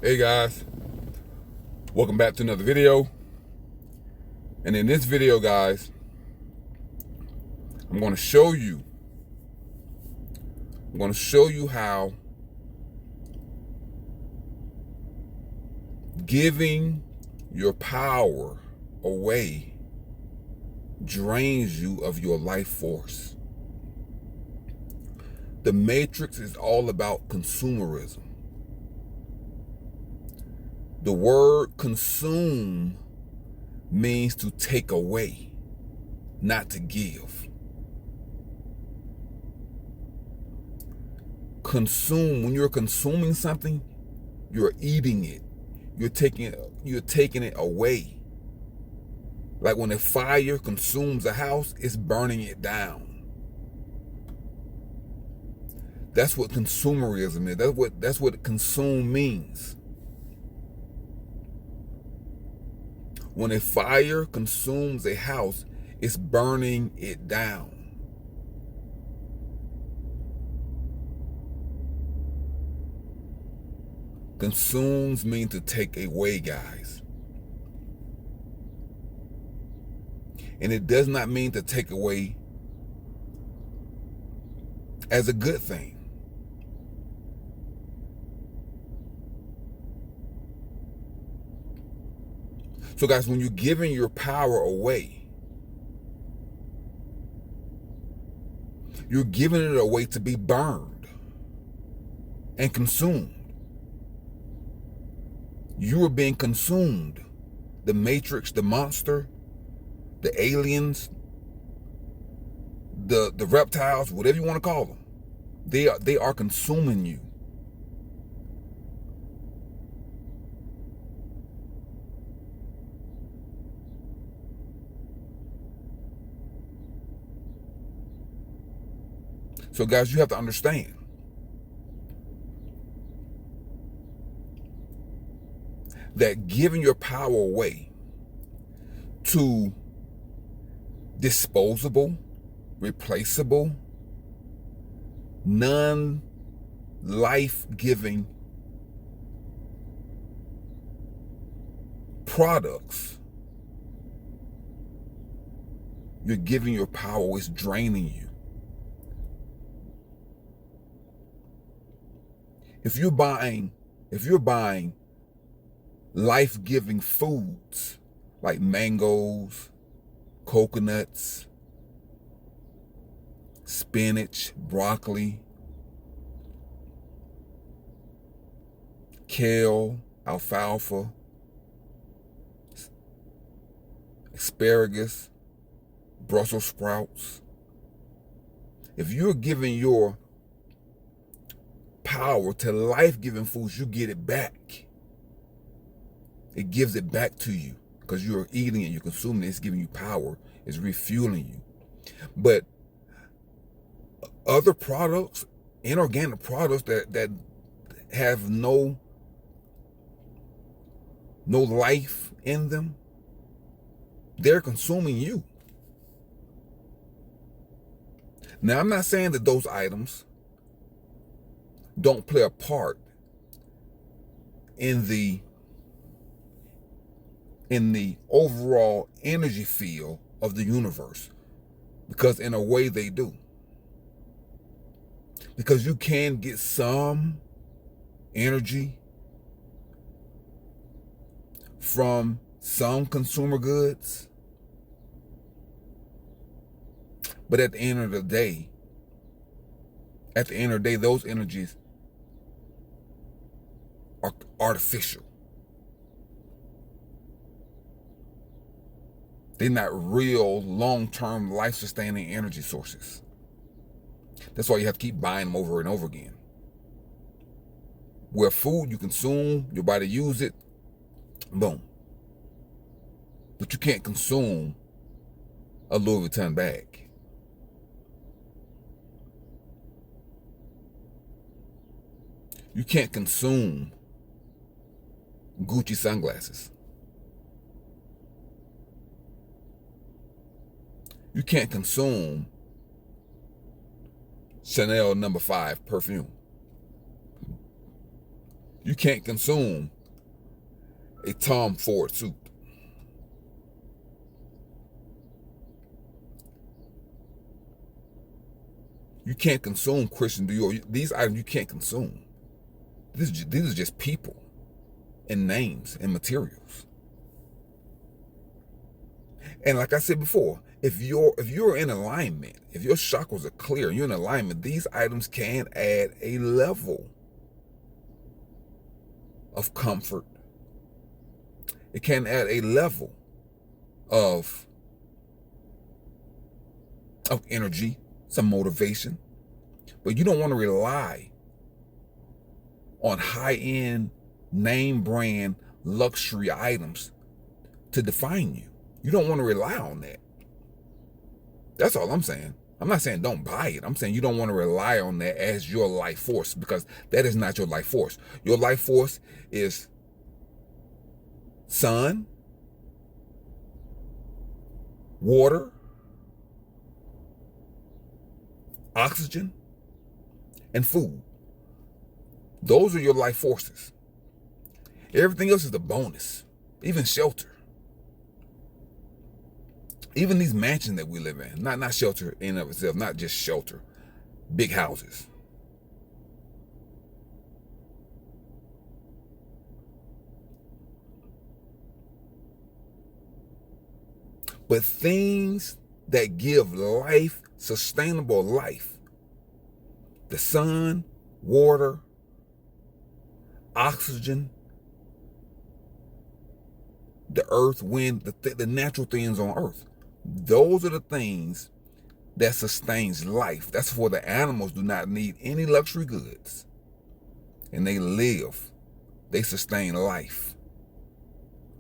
Hey guys, welcome back to another video. And in this video, guys, I'm going to show you how giving your power away drains you of your life force. The Matrix is all about consumerism. The word consume means to take away, not to give. Consume, when you're consuming something, you're eating it. You're taking it away. Like when a fire consumes a house, it's burning it down. That's what consumerism is. That's what consume means. When a fire consumes a house, it's burning it down. Consumes mean to take away, guys. And it does not mean to take away as a good thing. So guys, when you're giving your power away, you're giving it away to be burned and consumed. You are being consumed. The Matrix, the monster, the aliens, the reptiles, whatever you want to call them, they are consuming you. So guys, you have to understand that giving your power away to disposable, replaceable, non-life-giving products, you're giving your power, it's draining you. If you're buying life-giving foods like mangoes, coconuts, spinach, broccoli, kale, alfalfa, asparagus, Brussels sprouts. If you're giving your power to life-giving foods, you get it back. It gives it back to you because you're eating it, you're consuming it, it's giving you power, it's refueling you. But other products, inorganic products that have no life in them, they're consuming you. Now, I'm not saying that those items don't play a part in the overall energy field of the universe, because in a way they do. Because you can get some energy from some consumer goods, but at the end of the day, those energies are artificial. They're not real long-term life-sustaining energy sources. That's why you have to keep buying them over and over again. Where food you consume, your body use it, boom. But you can't consume a Louis Vuitton bag. You can't consume Gucci sunglasses. You can't consume Chanel No. 5 perfume. You can't consume a Tom Ford suit. You can't consume Christian Dior. These items you can't consume. These are just people and names and materials. And like I said before, if you're in alignment, if your chakras are clear, you're in alignment, these items can add a level of comfort. It can add a level of energy, some motivation. But you don't want to rely on high-end, name brand, luxury items to define you. You don't want to rely on that. That's all I'm saying. I'm not saying don't buy it. I'm saying you don't want to rely on that as your life force, because that is not your life force. Your life force is sun, water, oxygen, and food. Those are your life forces. Everything else is a bonus, even shelter. Even these mansions that we live in, not shelter in and of itself, not just shelter, big houses. But things that give life, sustainable life, the sun, water, oxygen, the earth, wind, the natural things on earth. Those are the things that sustains life. That's for the animals do not need any luxury goods. And they live. They sustain life.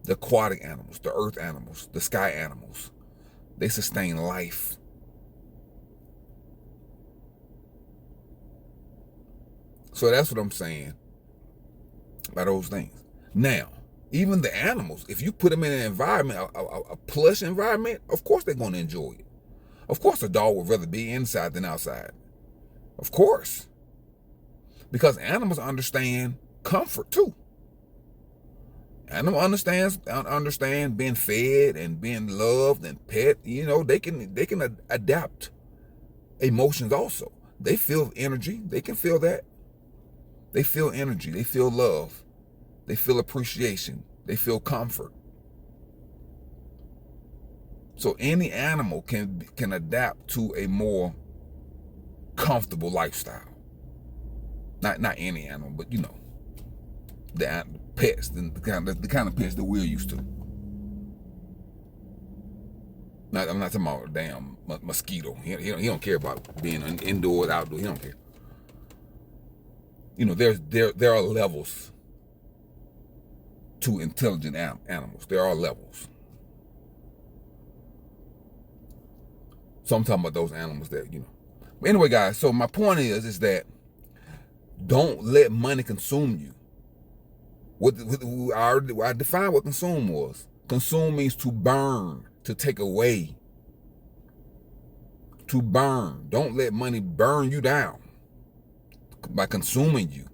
The aquatic animals, the earth animals, the sky animals, they sustain life. So that's what I'm saying by those things. Now, even the animals, if you put them in an environment, a plush environment, of course they're going to enjoy it. Of course a dog would rather be inside than outside. Of course. Because animals understand comfort too. Animal understand being fed and being loved and pet. You know, they can adapt emotions also. They feel energy. They can feel that. They feel energy. They feel love. They feel appreciation. They feel comfort. So any animal can adapt to a more comfortable lifestyle. Not any animal, but you know, the pets, the kind of pets that we're used to. I'm not talking about a damn mosquito. He don't care about being indoors, outdoors. He don't care. You know, there are levels to intelligent animals. There are levels. So I'm talking about those animals that, you know. But anyway, guys, so my point is that don't let money consume you. I defined what consume was. Consume means to burn, to take away, to burn. Don't let money burn you down by consuming you.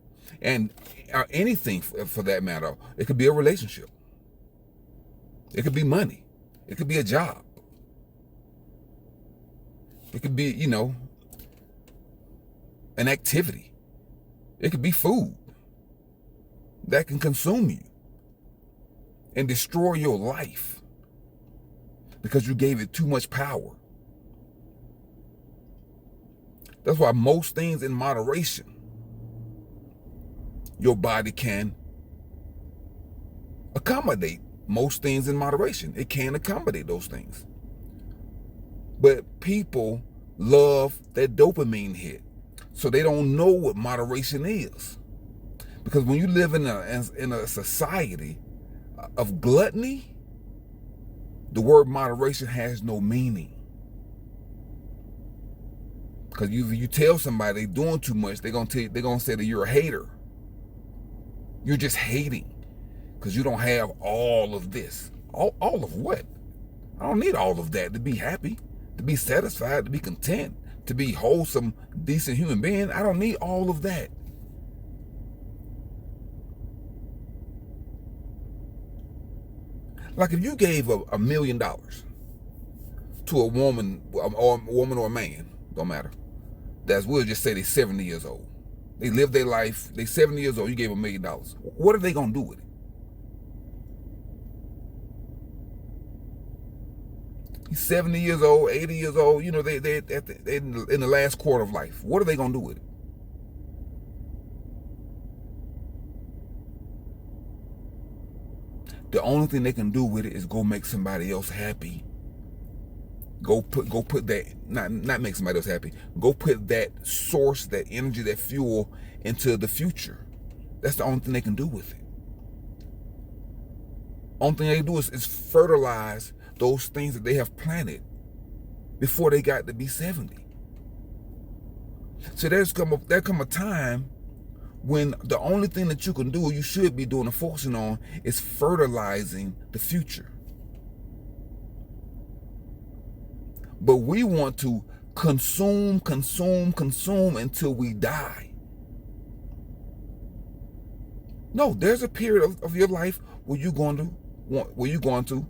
And anything for that matter. It could be a relationship. It could be money. It could be a job. It could be, you know, an activity. It could be food that can consume you and destroy your life because you gave it too much power. That's why most things in moderation, your body can accommodate most things in moderation. It can accommodate those things. But people love that dopamine hit. So they don't know what moderation is. Because when you live in a society of gluttony, the word moderation has no meaning. Because you tell somebody they're doing too much, they're gonna say that you're a hater. You're just hating because you don't have all of this. All of what? I don't need all of that to be happy, to be satisfied, to be content, to be wholesome, decent human being. I don't need all of that. Like if you gave $1 million to a woman or a man, don't matter. We'll just say they're 70 years old. They live their life. They're 70 years old. You gave $1 million. What are they gonna do with it? He's 70 years old, 80 years old. You know, they in the last quarter of life. What are they gonna do with it? The only thing they can do with it is go make somebody else happy. Go put that, not make somebody else happy. Go put that source, that energy, that fuel into the future. That's the only thing they can do with it. Only thing they can do is fertilize those things that they have planted before they got to be 70. So there come a time when the only thing that you can do, or you should be doing and focusing on, is fertilizing the future. But we want to consume until we die. No, there's a period of your life where you're going to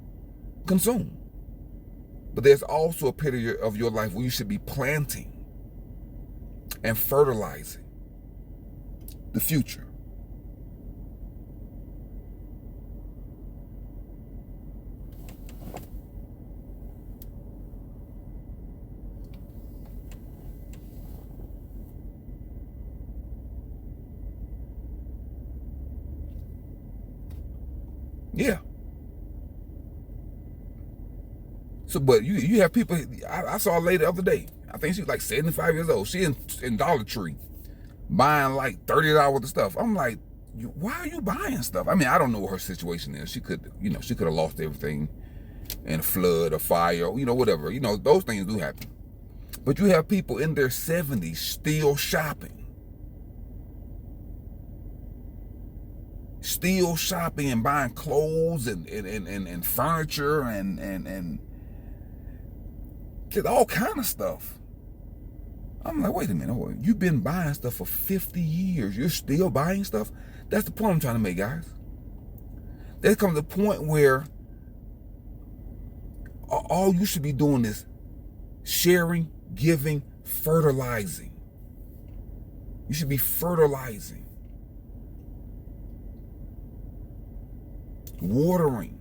consume. But there's also a period of your life where you should be planting and fertilizing the future. Yeah. So, but you have people. I saw a lady the other day. I think she's like 75 years old. She in Dollar Tree buying like $30 worth of stuff. I'm like, why are you buying stuff? I mean, I don't know what her situation is. She could have lost everything in a flood or fire, whatever. Those things do happen. But you have people in their 70s still shopping. Still shopping and buying clothes and furniture and just all kind of stuff. I'm like, wait a minute, you've been buying stuff for 50 years. You're still buying stuff? That's the point I'm trying to make, guys. There comes a point where all you should be doing is sharing, giving, fertilizing. You should be fertilizing. Watering.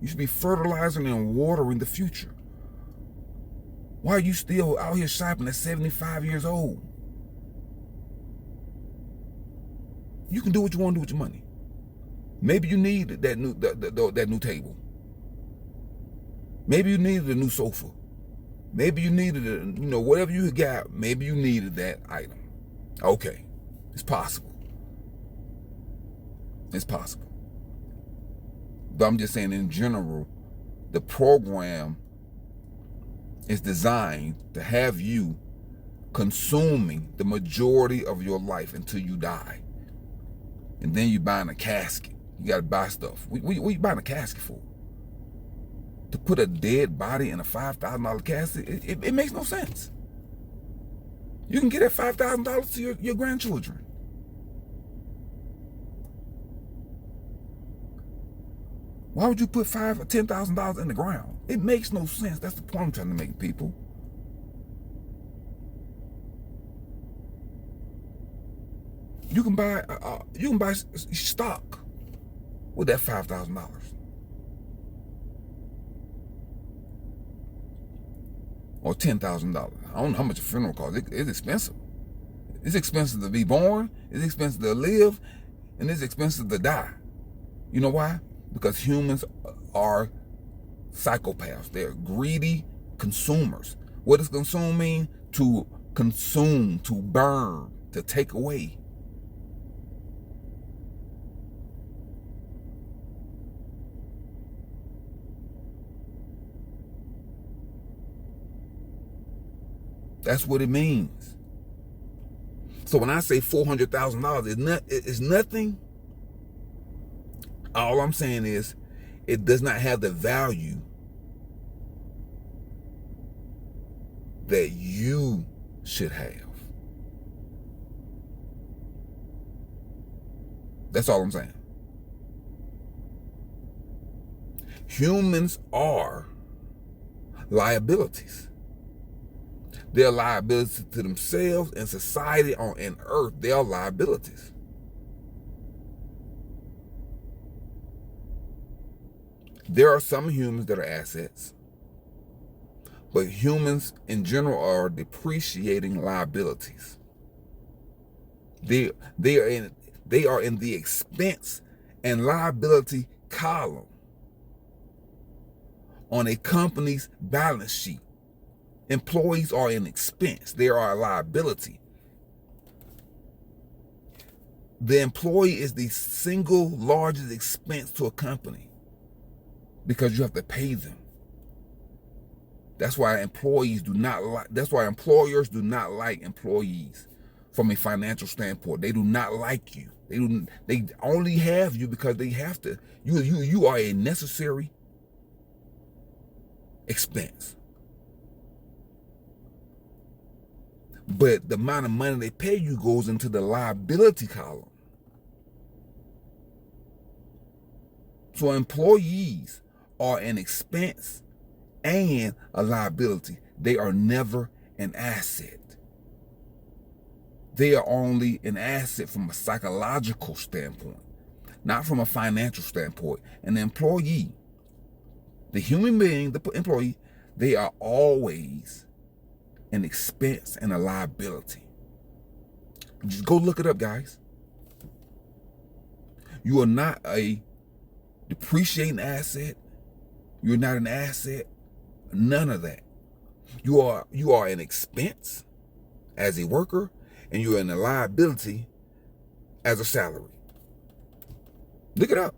You should be fertilizing and watering the future. Why are you still out here shopping at 75 years old? You can do what you want to do with your money. Maybe you need that new table. Maybe you needed a new sofa. Maybe you needed whatever you got. Maybe you needed that item. Okay, it's possible. It's possible. But I'm just saying, in general, the program is designed to have you consuming the majority of your life until you die. And then you're buying a casket. You got to buy stuff. What you buying a casket for? To put a dead body in a $5,000 casket? It makes no sense. You can get that $5,000 to your grandchildren. Why would you put $5,000 or $10,000 in the ground? It makes no sense. That's the point I'm trying to make, people. You can buy stock with that $5,000. Or $10,000. I don't know how much a funeral costs. It's expensive. It's expensive to be born. It's expensive to live, and it's expensive to die. You know why? Because humans are psychopaths. They're greedy consumers. What does consume mean? To consume, to burn, to take away. That's what it means. So when I say $400,000, it's nothing. All I'm saying is it does not have the value that you should have. That's all I'm saying. Humans are liabilities. They're liabilities to themselves and society and earth. They are liabilities. There are some humans that are assets, but humans in general are depreciating liabilities. They are in the expense and liability column on a company's balance sheet. Employees are an expense. They are a liability. The employee is the single largest expense to a company because you have to pay them. That's why employers do not like employees from a financial standpoint. They do not like you. They only have you because they have to. You are a necessary expense. But the amount of money they pay you goes into the liability column. So employees are an expense and a liability. They are never an asset. They are only an asset from a psychological standpoint, not from a financial standpoint. And the employee, the human being, the employee, they are always an expense and a liability. Just go look it up, guys. You are not a depreciating asset. You're not an asset. None of that. You are an expense as a worker, and you're in a liability as a salary. Look it up.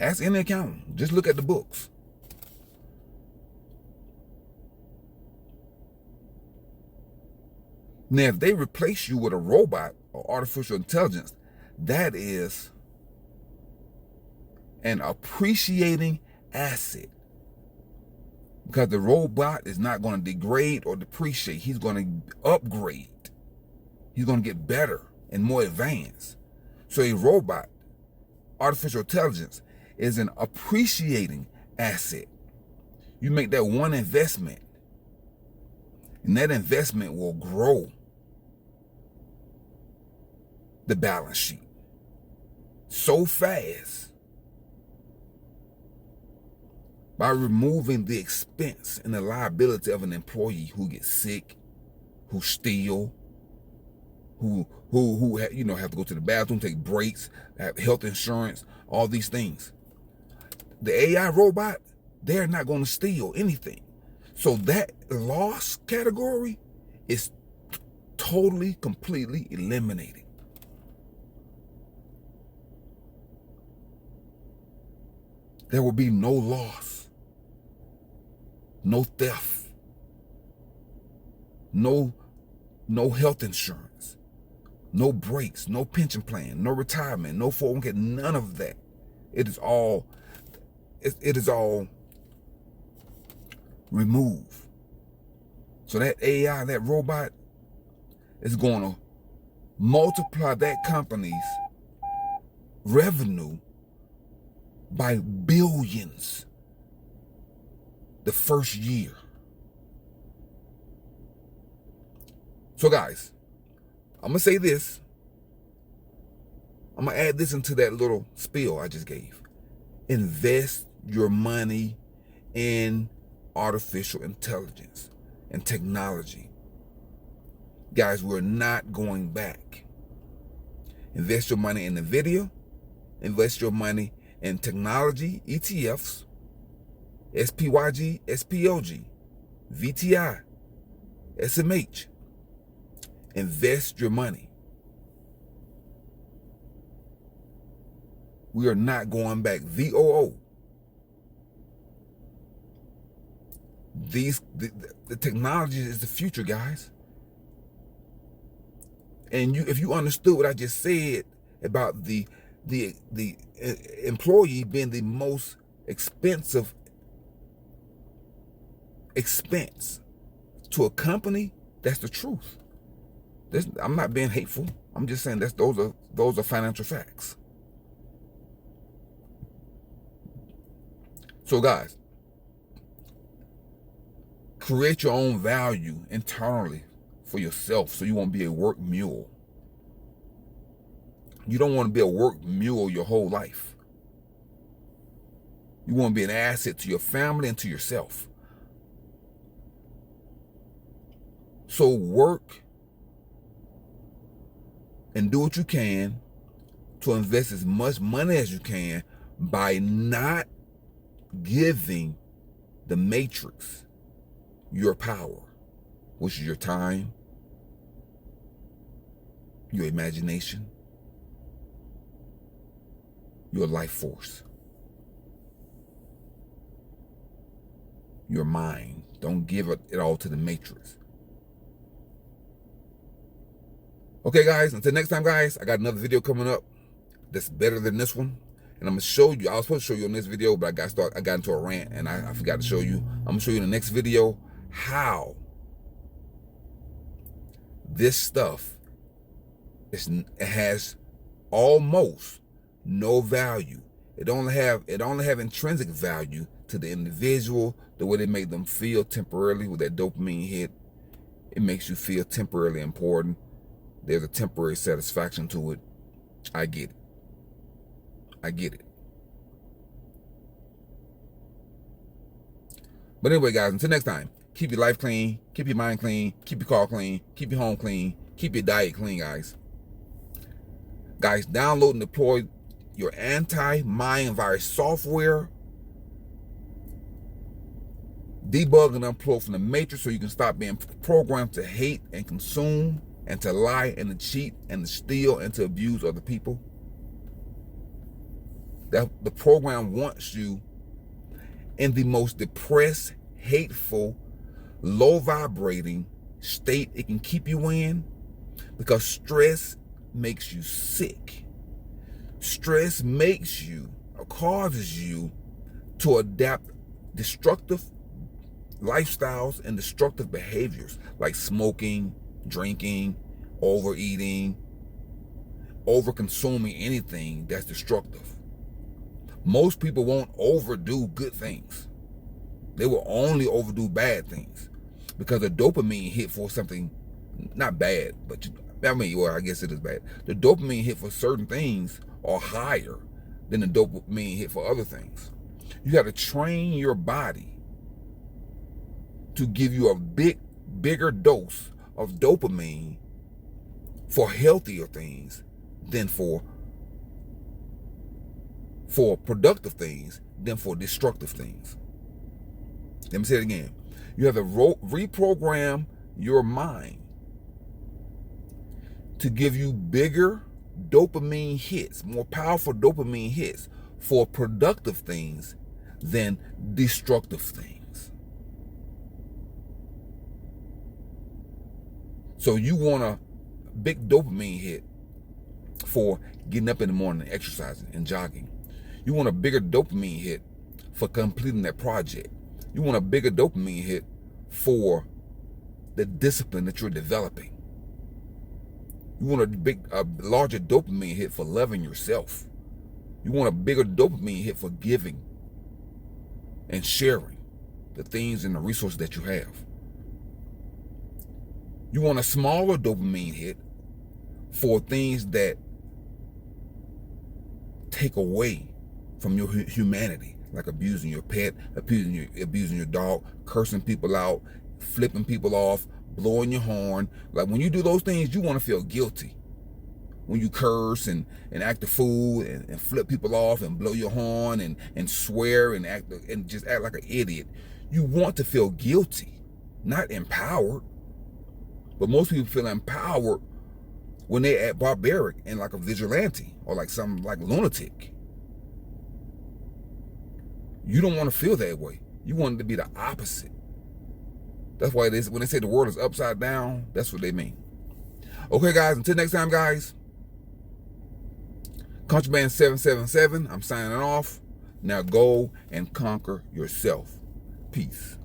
Ask any accountant. Just look at the books. Now, if they replace you with a robot or artificial intelligence, that is an appreciating asset. Because the robot is not going to degrade or depreciate. He's going to upgrade. He's going to get better and more advanced. So a robot, artificial intelligence, is an appreciating asset. You make that one investment, and that investment will grow the balance sheet so fast by removing the expense and the liability of an employee who gets sick, who steal, who have to go to the bathroom, take breaks, have health insurance, all these things. The AI robot, they're not going to steal anything. So that loss category is totally, completely eliminated. There will be no loss, no theft, no health insurance, no breaks, no pension plan, no retirement, no 401k, none of that. It is all removed. So that AI, that robot, is going to multiply that company's revenue by billions the first year. So guys, I'm going to say this. I'm going to add this into that little spiel I just gave. Invest your money in artificial intelligence and technology. Guys, we're not going back. Invest your money in NVIDIA. Invest your money in technology, ETFs, SPYG, SPOG, VTI, SMH. Invest your money. We are not going back. VOO. The technology is the future, guys. And if you understood what I just said about the employee being the most expensive expense to a company, that's the truth. I'm not being hateful. I'm just saying those are financial facts. So guys, create your own value internally for yourself so you won't be a work mule. You don't want to be a work mule your whole life. You want to be an asset to your family and to yourself. So work and do what you can to invest as much money as you can by not giving the matrix your power, which is your time, your imagination, your life force, your mind. Don't give it all to the matrix. Okay, guys, until next time, guys, I got another video coming up that's better than this one. And I'm going to show you, I was supposed to show you in this video, but I got into a rant and I forgot to show you. I'm going to show you in the next video how this stuff it has almost no value. It only have intrinsic value to the individual, the way they make them feel temporarily with that dopamine hit. It makes you feel temporarily important. There's a temporary satisfaction to it. I get it. I get it. But anyway, guys, until next time, keep your life clean, keep your mind clean, keep your car clean, keep your home clean, keep your diet clean, guys. Guys, download and deploy your anti-mind virus software. Debug and unplug from the matrix so you can stop being programmed to hate and consume and to lie and to cheat and to steal and to abuse other people. That the program wants you in the most depressed, hateful, low vibrating state it can keep you in, because stress makes you sick. Stress makes you or causes you to adapt destructive lifestyles and destructive behaviors like smoking, drinking, overeating, over-consuming anything that's destructive. Most people won't overdo good things. They will only overdo bad things because the dopamine hit for something, not bad, but I guess it is bad. The dopamine hit for certain things are higher than the dopamine hit for other things. You got to train your body to give you a bigger dose of dopamine for healthier things than for productive things than for destructive things. Let me say it again. You have to reprogram your mind to give you bigger dopamine hits, more powerful dopamine hits for productive things than destructive things. So you want a big dopamine hit for getting up in the morning, exercising and jogging. You want a bigger dopamine hit for completing that project. You want a bigger dopamine hit for the discipline that you're developing. You want a larger dopamine hit for loving yourself. You want a bigger dopamine hit for giving and sharing the things and the resources that you have. You want a smaller dopamine hit for things that take away from your humanity, like abusing your pet, abusing your dog, cursing people out, flipping people off, blowing your horn. Like when you do those things, you want to feel guilty. When you curse and act a fool and flip people off and blow your horn and swear and just act like an idiot, you want to feel guilty, not empowered. But most people feel empowered when they act barbaric and like a vigilante or like some like lunatic. You don't want to feel that way. You want it to be the opposite. That's why when they say the world is upside down, that's what they mean. Okay, guys, until next time, guys. Countryman 777, I'm signing off. Now go and conquer yourself. Peace.